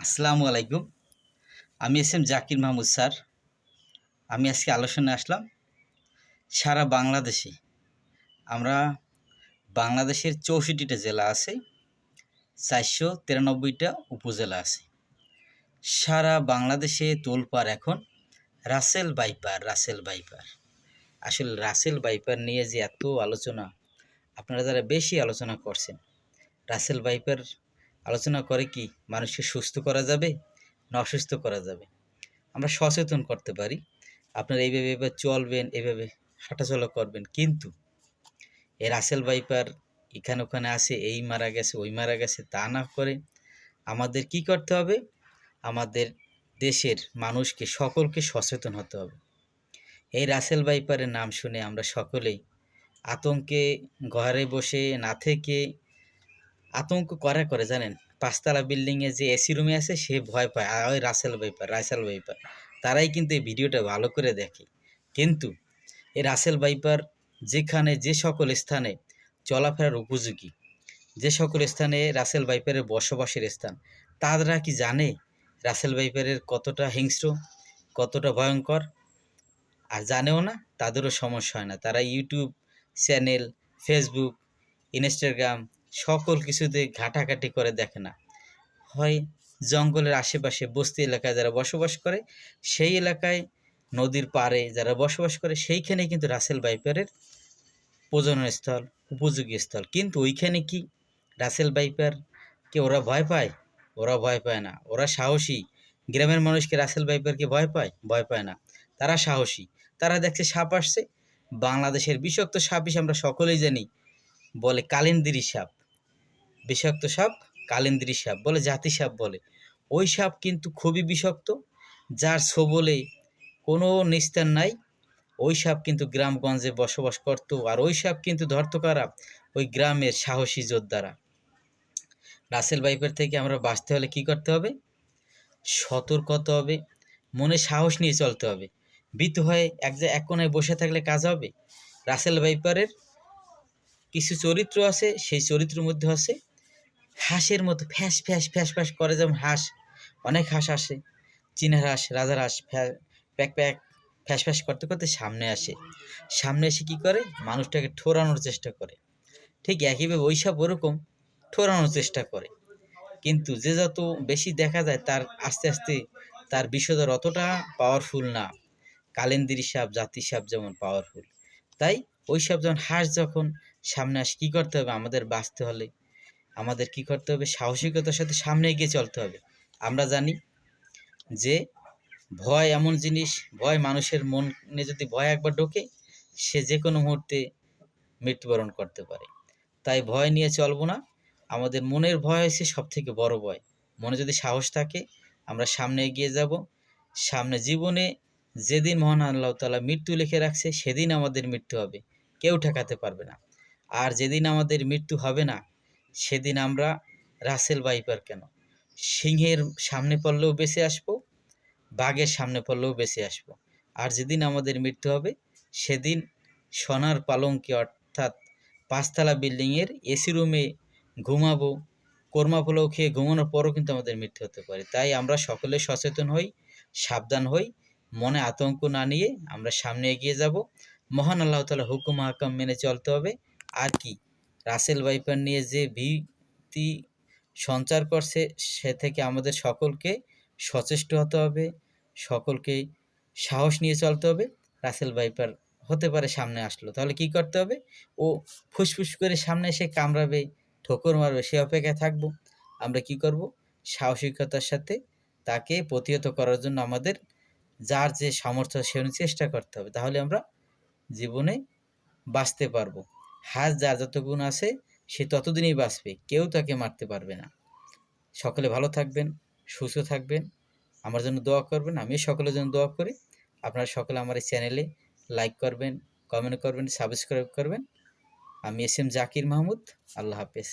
আসসালামু আলাইকুম। আমি S M Zakir Mahmud sir. আমি আজকে আলোচনায় আসলাম সারা বাংলাদেশে আমরা বাংলাদেশের 64টা জেলা আছে, 493টা উপজেলা আছে। সারা বাংলাদেশে তোলপাড় এখন রাসেল বাইপার। আসলে রাসেল বাইপার নিয়ে যে এত আলোচনা, আপনারা যারা বেশি আলোচনা করছেন, রাসেল বাইপার আলোচনা করে কি মানুষকে সুস্থ করা যাবে না অসুস্থ করা যাবে? আমরা সচেতন করতে পারি, আপনারা এইভাবে চলবেন, এভাবে হাঁটাচলা করবেন। কিন্তু এই রাসেল ভাইপার এখানে ওখানে আসে, এই মারা গেছে ওই মারা গেছে, তা না করে আমাদের কি করতে হবে? আমাদের দেশের মানুষকে সকলকে সচেতন হতে হবে। এই রাসেল ভাইপারের নাম শুনে আমরা সকলেই আতঙ্কে ঘরে বসে না থেকে আতঙ্ক করে জানেন, 5তলা বিল্ডিংয়ে যে এসি রুমে আছে সে ভয় পায়, আর ওই রাসেল ভাইপার তারাই কিন্তু এই ভিডিওটা ভালো করে দেখে। কিন্তু এই রাসেল ভাইপার যেখানে যে সকল স্থানে চলাফেরার উপযোগী, যে সকল স্থানে রাসেল ভাইপারের বসবাসের স্থান, তারা কি জানে রাসেল ভাইপারের কতটা হিংস্র, কতটা ভয়ঙ্কর? আর জানেও না, তাদেরও সমস্যা হয় না। তারা ইউটিউব চ্যানেল, ফেসবুক, ইনস্টাগ্রাম সকল কিছুতে ঘাটাঘাটি করে দেখে না। হয় জঙ্গলের আশেপাশে বস্তি এলাকায় যারা বসবাস করে, সেই এলাকায় নদীর পাড়ে যারা বসবাস করে, সেইখানে কিন্তু রাসেল ভাইপারের প্রজনন স্থল, উপযোগী স্থল। কিন্তু ওইখানে কি রাসেল ভাইপারকে ওরা ভয় পায়? ওরা ভয় পায় না, ওরা সাহসী। গ্রামের মানুষকে রাসেল ভাইপারকে ভয় পায়? ভয় পায় না, তারা সাহসী। তারা দেখছে সাপ আসছে, বাংলাদেশের বিষাক্ত সাপ হিসেবে আমরা সকলেই জানি, বলে কালিন্দিরি সাপ। বিষাক্ত সাপ কালিন্দিরি সাপ বলে, জাতি সাপ বলে। ওই সাপ কিন্তু খুবই বিষাক্ত, যার ছোবলে কোনো নিস্তার নাই। ওই সাপ কিন্তু গ্রামগঞ্জে বসবাস করত, আর ওই সাপ কিন্তু ধরত কারা? ওই গ্রামের সাহসী যোদ্ধারা। রাসেল ভাইপার থেকে আমরা বাঁচতে হলে কি করতে হবে? সতর্ক হতে হবে, মনে সাহস নিয়ে চলতে হবে। ভীতু হয়ে এক কোনায় বসে থাকলে কাজ হবে? রাসেল ভাইপারের কিছু চরিত্র আছে, সেই চরিত্রের মধ্যে আছে হাঁসের মতো ফ্যাস ফ্যাস ফ্যাস ফ্যাস করে। যেমন হাঁস, অনেক হাঁস আসে, চীনা হাঁস, রাজার হাঁস, প্যাক প্যাক ফ্যাস ফ্যাস করতে করতে সামনে এসে কি করে? মানুষটাকে ঠোরানোর চেষ্টা করে। ঠিক একইভাবে ওই সব ওরকম ঠোরানোর চেষ্টা করে। কিন্তু যে যত বেশি দেখা যায়, তার আস্তে আস্তে তার বিষধর অতটা পাওয়ারফুল না। কালিন্দিরি সাপ, জাতি সাপ যেমন পাওয়ারফুল, তাই ওই সব যখন হাঁস যখন সামনে আসে, কি করতে হবে? আমাদের বাঁচতে হলে আমাদের কি করতে হবে? সাহসিকতার সাথে সামনে এগিয়ে চলতে হবে। আমরা জানি যে ভয় এমন জিনিস, ভয় মানুষের মনে যদি ভয় একবার ঢোকে, সে যে কোনো মুহূর্তে মৃত্যুবরণ করতে পারে। তাই ভয় নিয়ে চলবো না। আমাদের মনের ভয় হচ্ছে সব থেকে বড় ভয়। মনে যদি সাহস থাকে, আমরা সামনে এগিয়ে যাব। সামনে জীবনে যেদিন মহান আল্লাহ তাআলা মৃত্যু লিখে রাখছে, সেদিন আমাদের মৃত্যু হবে, কেউ ঠেকাতে পারবে না। আর যেদিন আমাদের মৃত্যু হবে না, সেদিন আমরা রাসেল ভাইপার কেন, সিংহের সামনে পড়লেও বেঁচে আসবো, বাঘের সামনে পড়লেও বেঁচে আসবো। আর যেদিন আমাদের মৃত্যু হবে, সেদিন সোনার পালঙ্কে, অর্থাৎ 5তলা বিল্ডিংয়ের এসি রুমে ঘুমাবো। কোরমা পোলাও খেয়ে ঘুমানোর পরও কিন্তু আমাদের মৃত্যু হতে পারে। তাই আমরা সকলে সচেতন হই, সাবধান হই, মনে আতঙ্ক না নিয়ে আমরা সামনে এগিয়ে যাব। মহান আল্লাহ তাআলার হুকুম হাকাম মেনে চলতে হবে। আর কি, রাসেল ভাইপার নিয়ে যে ভীতি সঞ্চার করছে, সে থেকে আমাদের সকলকে সচেষ্ট হতে হবে, সকলকে সাহস নিয়ে চলতে হবে। রাসেল ভাইপার হতে পারে সামনে আসলো, তাহলে কি করতে হবে? ও ফুসফুস করে সামনে এসে কামড়াবে, ঠোকর মারবে, সে অপেক্ষায় থাকবো? আমরা কি করব? সাহসিকতার সাথে তাকে প্রতিহত করার জন্য আমাদের যার যে সামর্থ্য সে অনুযায়ী চেষ্টা করতে হবে। তাহলে আমরা জীবনে বাঁচতে পারবো। হাঁস যার যত গুণ আছে, সে ততদিনই বাঁচবে, কেউ তাকে মারতে পারবে না। সকলে ভালো থাকবেন, সুস্থ থাকবেন, আমার জন্য দোয়া করবেন, আমিও সকলের জন্য দোয়া করি। আপনারা সকলে আমার এই চ্যানেলে লাইক করবেন, কমেন্ট করবেন, সাবস্ক্রাইব করবেন। আমি এস এম জাকির মাহমুদ। আল্লাহ হাফেজ।